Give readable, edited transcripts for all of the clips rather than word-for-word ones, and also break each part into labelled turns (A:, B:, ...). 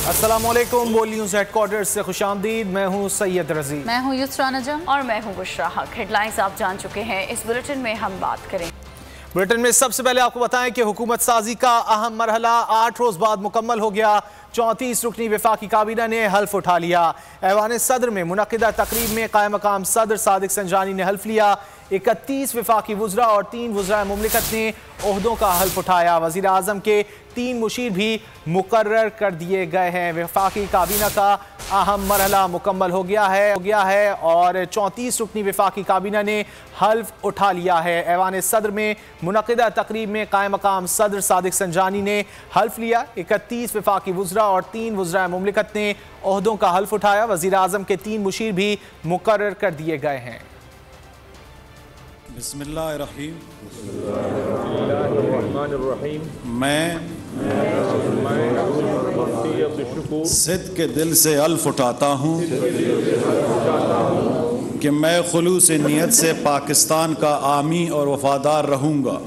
A: अस्सलामुअलैकुम, बोल news headquarter से खुशामदीद। मैं हूँ सैयद रजी।
B: मैं हूँ युसरा नजम
C: और मैं हूँ बुशरा हक। हेडलाइंस आप जान चुके हैं, इस बुलेटिन में हम बात करें।
A: बुलेटिन में सबसे पहले आपको बताएं कि हुकूमत साजी का अहम मरहला 8 रोज बाद मुकम्मल हो गया। 34 रुकनी वफाकी काबीना ने हल्फ उठा लिया। ऐवान सदर में मुनक़िदा तकरीब में कायम मकाम सदर सादिक संजानी ने हल्फ लिया। 31 वफाकी वज़रा और 3 वज़रा मुमलिकत ने ओहदों का हल्फ उठाया। वज़ीर आज़म के 3 मुशीर भी मुकर्रर कर दिए गए हैं। वफाकी काबीना का अहम मरहला मुकम्मल हो गया है और 34 रुकनी वफाकी काबीना ने हल्फ उठा लिया है। ऐवान सदर में मुनक़िदा तकरीब में कायम मकाम सदर सादिक संजानी ने हल्फ लिया। 31 वफाकी वज़रा और 3 वज़रा मुमलिकत ने ओहदों का हल्फ उठाया। वज़ीर आज़म के 3 मुशीर भी मुकर्रर कर दिए गए हैं।
D: बिस्मिल्लाहिर्रहमानिर्रहीम। मैं सिद्क़ के दिल से हल्फ उठाता हूँ कि मैं खुलूस नियत से पाकिस्तान का आमी और वफादार रहूँगा।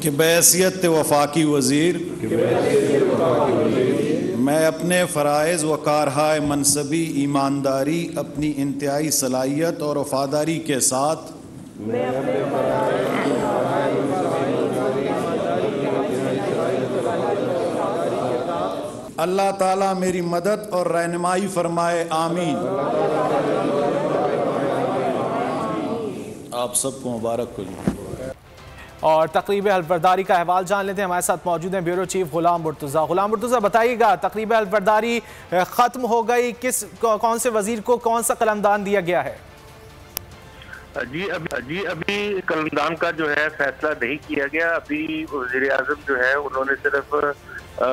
D: कि बहैसियत वफाकी वज़ीर मैं अपने फ़राइज़ व कारहाय मनसबी ईमानदारी, अपनी इंतहाई सलाहियत और वफादारी के साथ अल्लाह ताला मेरी मदद और रहनुमाई फरमाए, आमीन। आप सबको मुबारक हो।
A: और तकरीब हल्फबरदारी का अहवाल जान लेते हैं। हमारे साथ मौजूद हैं ब्यूरो चीफ गुलाम मुर्तज़ा। गुलाम मुर्तज़ा, बताइएगा, तकरीब हल्फबरदारी ख़त्म हो गई, कौन से वज़ीर को कौन सा कलमदान दिया गया है?
E: जी अभी कलमदान का जो है फैसला नहीं किया गया। अभी वज़ीर आज़म जो है उन्होंने सिर्फ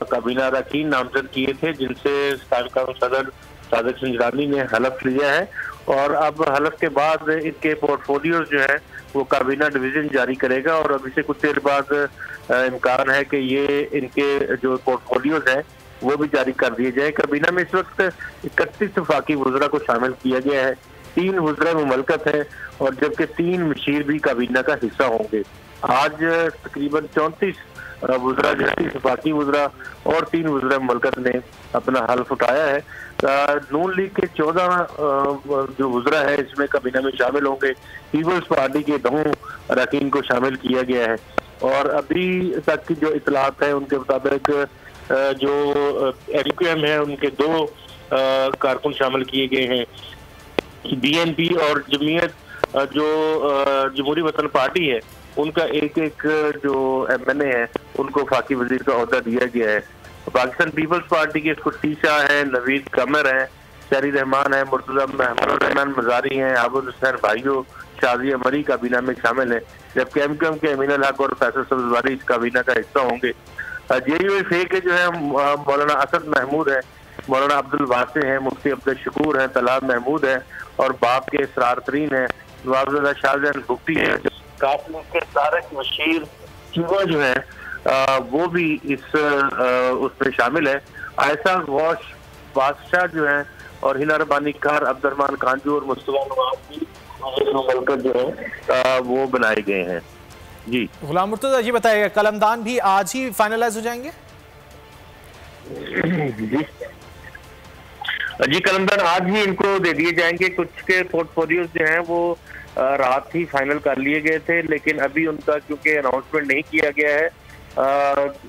E: काबीना अरकान नामजद किए थे, जिनसे साबिक़ सदर सादिक संजानी ने हलफ लिया है। और अब हलफ के बाद इनके पोर्टफोलियोज जो है वो काबीना डिवीज़न जारी करेगा और अभी से कुछ देर बाद इम्कान है कि ये इनके जो पोर्टफोलियोज हैं वो भी जारी कर दिए जाए। काबीना में इस वक्त 31 वफाकी वज़रा को शामिल किया गया है। 3 वज़रा मुमलकत हैं और जबकि 3 मुशीर भी काबीना का हिस्सा होंगे। आज तकरीबन 34 वज़रा जो है, वफाकी वज़रा और 3 वज़रा मुमलकत ने अपना हल्फ उठाया है। नून लीग के 14 जो वज़रा है इसमें काबीना में शामिल होंगे। पीपल्स पार्टी के 2 अरकान को शामिल किया गया है और अभी तक की जो इतलात है उनके मुताबिक जो एडीक्यूएम है उनके 2 कारकुन शामिल किए गए हैं। बीएनपी और जमीयत जो जमहूरी वतन पार्टी है उनका एक जो एमएनए है उनको वफाकी वज़ीर का ओहदा दिया गया है। पाकिस्तान पीपल्स पार्टी के कुर्सी शाह हैं, नवीद कमर हैं, शहरी रहमान है, मुर्तज़ा महमूद रहमान मज़ारी हैं, आबुद हुसैन भाइयों, शाजिया मरी काबीना में शामिल हैं। जबकि एमक्यूएम के अमीन अल हक और फैसल सब्ज़वारी इस काबीना का हिस्सा होंगे। जेयूएफए के जो है मौलाना असद महमूद है, मौलाना अब्दुल वासे हैं, मुफ्ती अब्दुल शकूर हैं, तलाब महमूद हैं और बाप के इसरार तरीन हैं, नवाब शाहजहान भुट्टी हैं। काफी के तारक मशीर चुवा जो है वो भी उसमें शामिल है। आयशा गौश बादशाह जो है और हिना रबानी कार, अब्दुर्रहमान कांजू और मुस्तफा नवाब की मुमलकत जो है वो बनाए गए हैं। जी
A: गुलाम मुर्तज़ा, ये बताइएगा, कलमदान भी आज ही फाइनलाइज हो जाएंगे?
E: जी कलमदान आज ही इनको दे दिए जाएंगे। कुछ के पोर्टफोलियोज जो हैं वो रात ही फाइनल कर लिए गए थे, लेकिन अभी उनका क्योंकि अनाउंसमेंट नहीं किया गया है,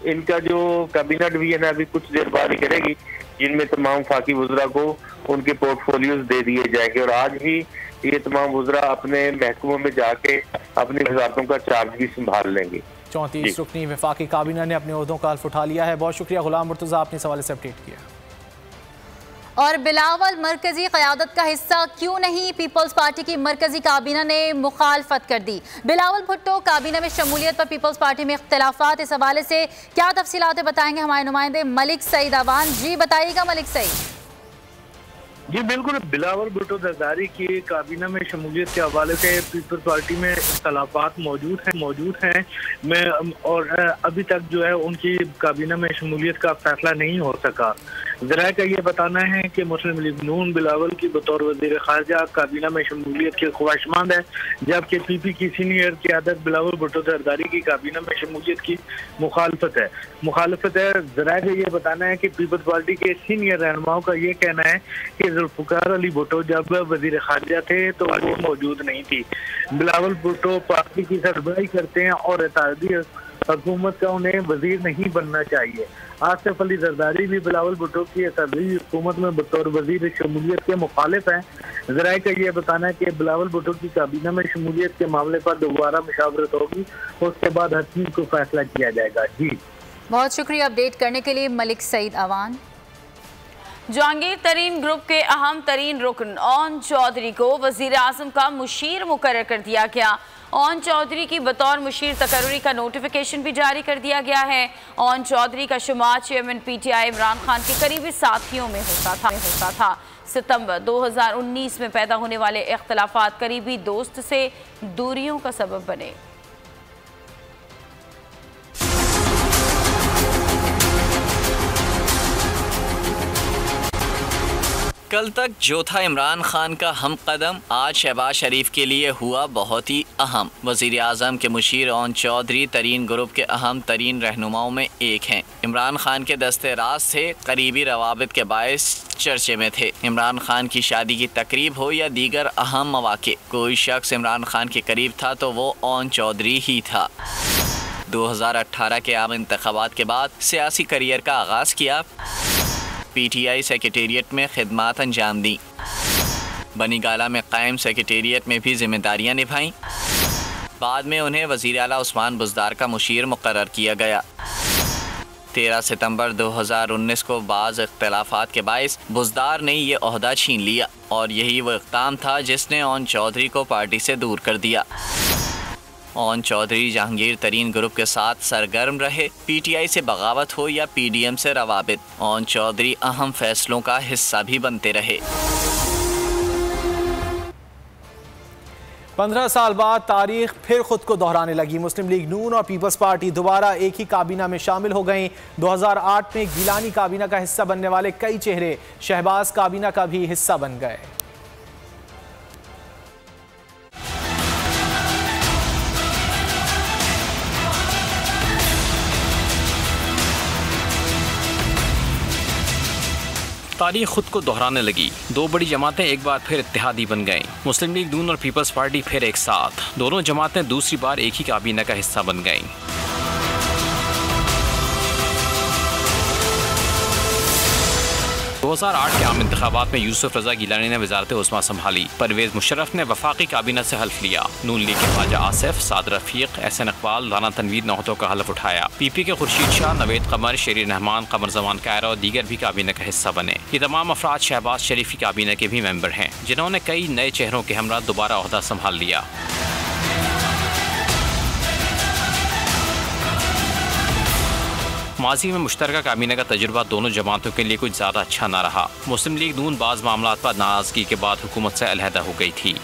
E: इनका जो काबीना डिवीजन है अभी कुछ देर बाद ही करेगी, जिनमें तमाम वफाकी वज़रा को उनके पोर्टफोलियोज दे दिए जाएंगे और आज ही ये तमाम वज़रा अपने महकमों में जाके अपनी वज़ारतों का चार्ज भी संभाल लेंगे।
A: 34 रुकनी वफाकी काबीना ने अपने ओहदों का हल्फ उठा लिया है। बहुत शुक्रिया गुलाम मुर्तज़ा, आपने इस हवाले से अपडेट किया।
B: और बिलावल मरकजी क़यादत का हिस्सा क्यों नहीं, पीपल्स पार्टी की मरकजी काबीना ने मुखालफत कर दी। बिलावल भुट्टो काबीना में शमूलियत पर पीपल्स पार्टी में इख्तिलाफात, इस हवाले से क्या तफसीलात बताएंगे हमारे नुमाइंदे मलिक सईद अवान। जी बताइएगा मलिक सईद।
F: जी बिल्कुल, बिलावल भुट्टो जरदारी की काबीना में शमूलियत के हवाले से पीपल्स पार्टी में इख्तलाफात मौजूद हैं और अभी तक जो है उनकी काबीना में शमूलियत का फैसला नहीं हो सका। जरा का ये बताना है कि मुस्लिम लीग नून बिलावल की बतौर वजीर खारजा काबीना में शमूलियत के ख्वाहिशमंद है, जबकि पीपी की सीनियर क़यादत बिलावल भुट्टो जरदारी की काबीना में शमूलियत की मुखालफत है। जरा का ये बताना है कि पीपल्स पार्टी के सीनियर रहनुमाओं का ये कहना है कि जुल्फ़िकार अली भुट्टो जब वजीर खारजा थे तो वो मौजूद नहीं थी। बिलावल भुट्टो पार्टी की सरबराही करते हैं और इत्तेहादी हुकूमत का उन्हें वजीर नहीं बनना चाहिए। आसिफ अली जरदारी भी बिलावल भुट्टो की इत्तेहादी हुकूमत में बतौर वजीर शमूलियत के मुखालिफ हैं। जराए का ये बताना है कि बिलावल भुट्टो की काबीना में शमूलियत के मामले पर दोबारा मुशावरत होगी, उसके बाद हर चीज को फैसला किया जाएगा। जी
B: बहुत शुक्रिया अपडेट करने के लिए मलिक सईद अवान।
C: जहांगीर तरीन ग्रुप के अहम तरीन रुकन ओन चौधरी को वजीर आजम का मुशीर मुकर्रर कर दिया गया। ओन चौधरी की बतौर मुशीर तकर्री का नोटिफिकेशन भी जारी कर दिया गया है। ओन चौधरी का शुमार चेयरमैन PTI इमरान खान के करीबी साथियों में होता था। सितंबर 2019 में पैदा होने वाले इख्तलाफात करीबी दोस्त से दूरियों का सबब बने।
G: कल तक जो था इमरान खान का हम कदम, आज शहबाज शरीफ के लिए हुआ बहुत ही अहम। वज़ीर आज़म के मुशीर ओन चौधरी तरीन ग्रुप के अहम तरीन रहनुमाओं में एक हैं। इमरान खान के दस्ते राज थे, करीबी रवाबित के बायस चर्चे में थे। इमरान खान की शादी की तकरीब हो या दीगर अहम मौके, कोई शख्स इमरान खान के करीब था तो वो ओन चौधरी ही था। 2018 के आम इंतखाबात के बाद सियासी करियर का आगाज़ किया। PTI सेक्रेटेरिएट में खिदमात अंजाम दी। बनीगाला में कायम सेक्रेटेरिएट में भी जिम्मेदारियां निभाईं। बाद में उन्हें वज़ीर आला उस्मान बुज़दार का मुशीर मुकर्रर किया गया। 13 सितंबर 2019 को बाज़ इख्तलाफात के बायस बुज़दार ने ये ओहदा छीन लिया और यही वो इक़दाम था जिसने ओन चौधरी को पार्टी से दूर कर दिया। ओन चौधरी जहांगीर तरीन ग्रुप के साथ सरगर्म रहे। PTI से बगावत हो या PDM से रवाबित, ओन चौधरी अहम फैसलों का हिस्सा भी बनते रहे।
A: 15 साल बाद तारीख फिर खुद को दोहराने लगी। मुस्लिम लीग नून और पीपल्स पार्टी दोबारा एक ही काबीना में शामिल हो गईं। 2008 में गिलानी काबीना का हिस्सा बनने वाले कई चेहरे शहबाज काबीना का भी हिस्सा बन गए।
H: तारीख खुद को दोहराने लगी। दो बड़ी जमातें एक बार फिर इत्तेहादी बन गईं। मुस्लिम लीग नून और पीपल्स पार्टी फिर एक साथ। दोनों जमातें दूसरी बार एक ही काबीना का हिस्सा बन गईं। 2008 के आम इंतखाबात में यूसुफ रजा गिलानी ने वजारत उस्मा संभाली। परवेज मुशर्रफ ने वफाकी काबीना से हल्फ लिया। नून लीग के ख्वाजा आसिफ, साद रफीक, एहसन इकबाल, राना तनवीर ने ओहदों का हल्फ उठाया। PP के खुर्शीद शाह, नवेद कमर, शेरीन रहमान, कमर जमान कायरा और दीगर भी काबीना का हिस्सा बने। ये तमाम अफराद शहबाज शरीफ की काबीना के भी मेंबर हैं, जिन्होंने कई नए चेहरों के हमरा दोबारा ओहदा संभाल लिया। माजी में मुश्तरका काबीना का तजुर्बा दोनों जमातों के लिए कुछ ज़्यादा अच्छा ना रहा। मुस्लिम लीग नून बाज़ मामलात पर नाराज़गी के बाद हुकूमत से अलहदा हो गई थी।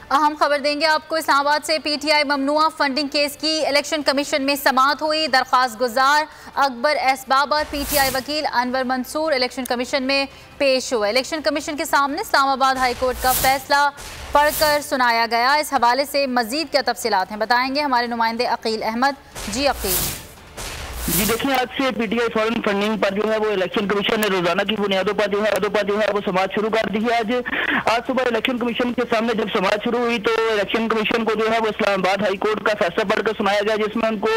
B: अहम खबर देंगे आपको। इस्लामाबाद से PTI ममनुआ फंडिंग केस की इलेक्शन कमीशन में समाअत हुई। दरख्वास्त गुजार अकबर एस बाबर, PTI वकील अनवर मंसूर इलेक्शन कमीशन में पेश हुए। इलेक्शन कमीशन के सामने इस्लामाबाद हाई कोर्ट का फैसला पढ़कर सुनाया गया। इस हवाले से मजीद क्या तफसीलात हैं बताएंगे हमारे नुमाइंदे अकील अहमद। जी अकील।
I: जी देखिए, आज से PTI फॉरेन फंडिंग पर जो है वो इलेक्शन कमीशन ने रोजाना की बुनियादों पर जो है वो समाअत शुरू कर दी है। आज सुबह इलेक्शन कमीशन के सामने जब समाअत शुरू हुई तो इलेक्शन कमीशन को जो है वो इस्लामाबाद हाई कोर्ट का फैसला पढ़कर सुनाया गया, जिसमें उनको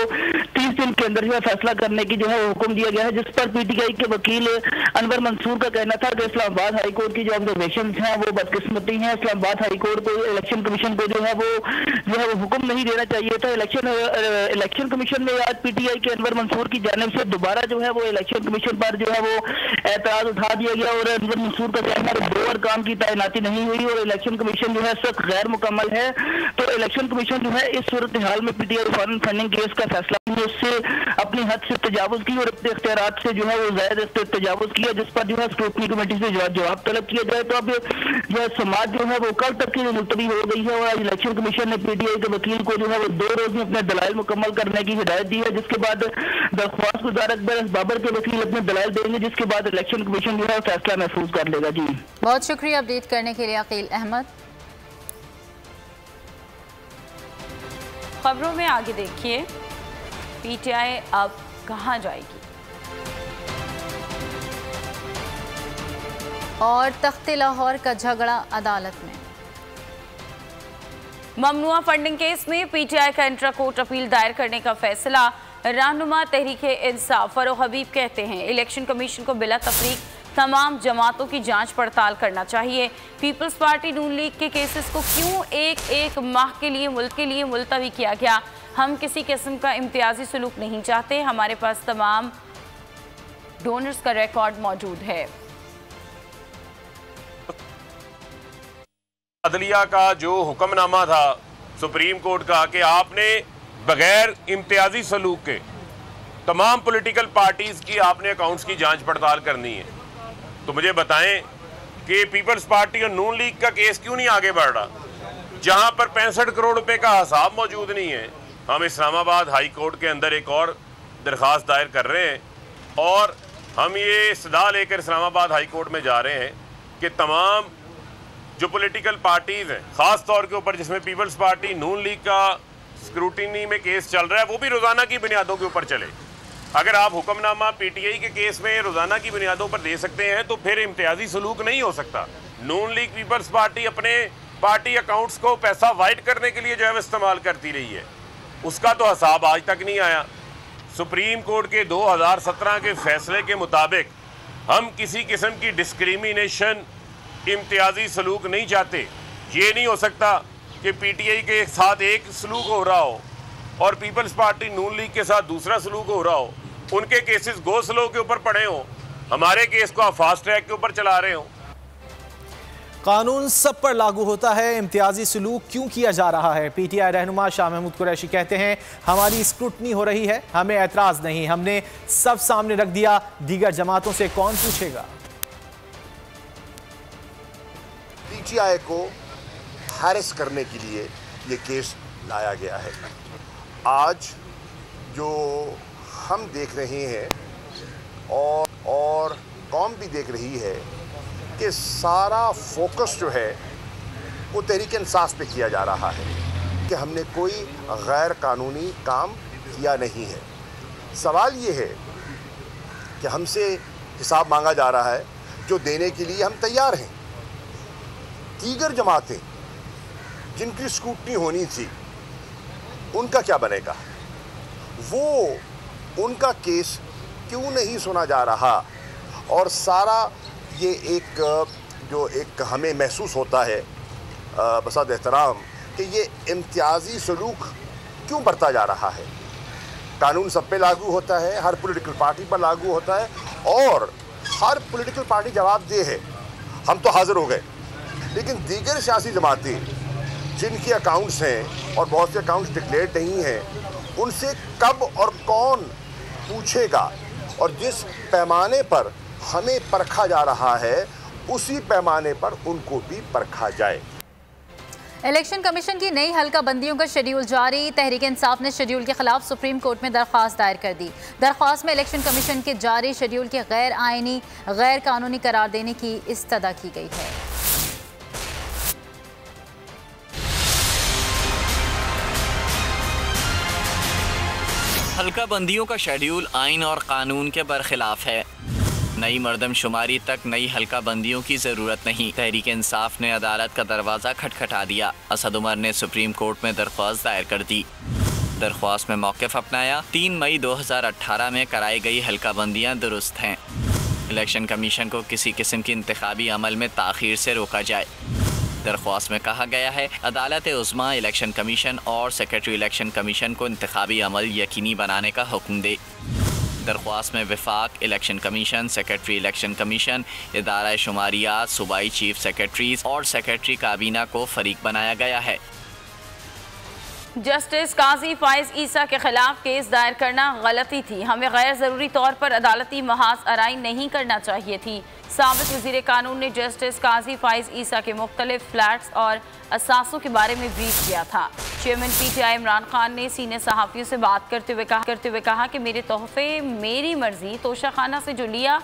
I: 30 दिन के अंदर जो है फैसला करने की जो है हुक्म दिया गया है। जिस पर PTI के वकील अनवर मंसूर का कहना था कि इस्लामाबाद हाई कोर्ट की जो ऑब्जर्वेशन है वो बदकिस्मती है। इस्लामाबाद हाई कोर्ट को इलेक्शन कमीशन को जो है वो हुक्म नहीं देना चाहिए था। इलेक्शन कमीशन ने आज PTI के अनवर मंसूर की जानिब से दोबारा जो है वो इलेक्शन कमीशन पर जो है वो एतराज उठा दिया गया और अनवर मंसूर का कहना है 2 अरकान की तैनाती नहीं हुई और इलेक्शन कमीशन जो है सख्त गैर मुकम्मल है। तो इलेक्शन कमीशन जो है इस सूरत हाल में PTI फॉरेन फंडिंग केस का फैसला ने उससे अपनी हद से तजावुज की और अपने इख्तियारात से जो है वो ज़्यादा तजावुज किया, जिस पर जो है स्क्रूटनी कमेटी से जवाब तलब किया जाए। तो अब जो है समाज जो है वो कल तक की मुलतवी हो गई है और इलेक्शन कमीशन ने पीटीआई के वकील को जो है वो 2 रोज में अपने दलाइल मुकम्मल करने की हिदायत दी है, जिसके बाद दरख्वास्त गुजार अकबर बाबर के वकील अपने दलाइल देंगे, जिसके बाद इलेक्शन कमीशन जो है फैसला महफूज कर लेगा। जी
B: बहुत शुक्रिया अपडेट करने के लिए अकील अहमद।
C: खबरों में आगे देखिए, पीटीआई अब कहां जाएगी
B: और तख्ते लाहौर का झगड़ा अदालत में।
C: ममनुआ फंडिंग केस में पीटीआई का इंट्रा कोर्ट अपील दायर करने का फैसला। रहनुमा तहरीके इंसाफ फरोह हबीब कहते हैं इलेक्शन कमीशन को बिला तफरीक तमाम जमातों की जांच पड़ताल करना चाहिए। पीपल्स पार्टी नून लीग के केसेस को क्यों एक माह के लिए मुल्क के लिए मुलतवी किया गया? हम किसी किस्म का इम्तियाजी सलूक नहीं चाहते, हमारे पास तमाम डोनर्स का रिकॉर्ड मौजूद है।
J: अदलिया का जो हुक्मनामा था सुप्रीम कोर्ट का कि आपने बगैर इम्तियाजी सलूक के तमाम पॉलिटिकल पार्टीज की आपने अकाउंट्स की जांच पड़ताल करनी है, तो मुझे बताएं कि पीपल्स पार्टी और नून लीग का केस क्यों नहीं आगे बढ़ रहा, जहां पर 65 करोड़ रुपए का हिसाब मौजूद नहीं है। हम इस्लामाबाद हाई कोर्ट के अंदर एक और दरख्वास्त दायर कर रहे हैं और हम ये इस्तदा लेकर इस्लामाबाद हाई कोर्ट में जा रहे हैं कि तमाम जो पॉलिटिकल पार्टीज़ हैं, ख़ास तौर के ऊपर जिसमें पीपल्स पार्टी नून लीग का स्क्रूटिनी में केस चल रहा है, वो भी रोज़ाना की बुनियादों के ऊपर चले। अगर आप हुक्मनामा पीटीआई के केस में रोज़ाना की बुनियादों पर दे सकते हैं तो फिर इम्तियाजी सलूक नहीं हो सकता। नून लीग पीपल्स पार्टी अपने पार्टी अकाउंट्स को पैसा वाइट करने के लिए जो है इस्तेमाल करती रही है, उसका तो हिसाब आज तक नहीं आया। सुप्रीम कोर्ट के 2017 के फैसले के मुताबिक हम किसी किस्म की डिस्क्रिमिनेशन इम्तियाजी सलूक नहीं चाहते। ये नहीं हो सकता कि पीटीआई के साथ एक सलूक हो रहा हो और पीपल्स पार्टी नून लीग के साथ दूसरा सलूक हो रहा हो, उनके केसेस गो स्लो के ऊपर पड़े हों, हमारे केस को आप फास्ट ट्रैक के ऊपर चला रहे हो।
A: कानून सब पर लागू होता है, इम्तियाजी सलूक क्यों किया जा रहा है? पीटीआई रहनुमा शाह महमूद कुरैशी कहते हैं हमारी स्क्रूटनी हो रही है, हमें एतराज़ नहीं, हमने सब सामने रख दिया, दीगर जमातों से कौन पूछेगा।
K: पीटीआई को हैरेस करने के लिए ये केस लाया गया है। आज जो हम देख रहे हैं और कौम भी देख रही है कि सारा फोकस जो है वो तहरीक इंसाफ पे किया जा रहा है कि हमने कोई गैर कानूनी काम किया नहीं है। सवाल ये है कि हमसे हिसाब मांगा जा रहा है जो देने के लिए हम तैयार हैं। दीगर जमातें जिनकी स्क्रूटनी होनी थी उनका क्या बनेगा? वो उनका केस क्यों नहीं सुना जा रहा? और सारा ये एक हमें महसूस होता है बसात एहतराम कि ये इम्तियाजी सलूक क्यों बरता जा रहा है। कानून सब पे लागू होता है, हर पॉलिटिकल पार्टी पर लागू होता है और हर पॉलिटिकल पार्टी जवाबदेह है। हम तो हाजिर हो गए, लेकिन दीगर सियासी जमातें जिनके अकाउंट्स हैं और बहुत से अकाउंट्स डिक्लेयर्ड नहीं हैं, उनसे कब और कौन पूछेगा? और जिस पैमाने पर हमें परखा जा रहा है उसी पैमाने पर उनको भी परखा जाए।
B: इलेक्शन कमीशन की नई हल्का बंदियों का शेड्यूल जारी। तहरीक इंसाफ ने शेड्यूल के खिलाफ सुप्रीम कोर्ट में दरख्वास्त दायर कर दी। दरख्वास्त में इलेक्शन कमीशन के जारी शेड्यूल के गैर आईनी गैर कानूनी करार देने की इस्तदा की गई है।
G: हल्का बंदियों का शेड्यूल आइन और कानून के बरखिलाफ है। नई मर्दमशुमारी तक नई हल्का बंदियों की ज़रूरत नहीं। तहरीक इंसाफ ने अदालत का दरवाज़ा खटखटा दिया। असद उमर ने सुप्रीम कोर्ट में दरख्वास्त दायर कर दी। दरख्वास्त में मौक़िफ़ अपनाया। 3 मई 2018 में कराई गई हल्का बंदियाँ दुरुस्त हैं। इलेक्शन कमीशन को किसी किस्म की इंतखाबी अमल में ताख़ीर से रोका जाए। दरख्वास्त में कहा गया है अदालत उज़्मा इलेक्शन कमीशन और सेक्रेटरी इलेक्शन कमीशन को इंतखाबी अमल यकीनी बनाने का हुक्म दे। दरख्वास्त में वफाक election commission, secretary election commission, इदारा शुमारियात, सूबाई चीफ सेक्रेटरीज और सेक्रेटरी काबीना को फरीक बनाया गया है।
C: जस्टिस काजी फाइज ईसा के खिलाफ केस दायर करना गलती थी। हमें गैर ज़रूरी तौर पर अदालती महाज आराई नहीं करना चाहिए थी। साबिक़ वज़ीर कानून ने जस्टिस काजी फाइज ईसा के मुख्तलिफ फ्लैट्स और असासों के बारे में ब्रीफ किया था। चेयरमैन PTI इमरान खान ने सीनियर सहाफ़ियों से बात करते हुए कहा कि मेरे तोहफे मेरी मर्जी, तोशाखाना से जो लिया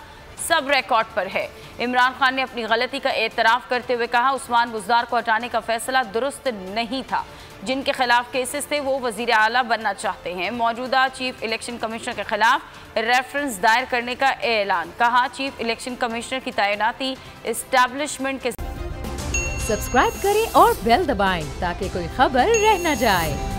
C: सब रिकॉर्ड पर है। इमरान खान ने अपनी गलती का एतराफ़ करते हुए कहा उस्मान बुज़दार को हटाने का फैसला दुरुस्त नहीं था। जिनके खिलाफ केसेस थे वो वज़ीर आला बनना चाहते हैं। मौजूदा चीफ इलेक्शन कमिश्नर के खिलाफ रेफरेंस दायर करने का ऐलान। कहा चीफ इलेक्शन कमिश्नर की तैनाती एस्टैब्लिशमेंट के।
L: सब्सक्राइब करें और बेल दबाएं ताकि कोई खबर रह न जाए।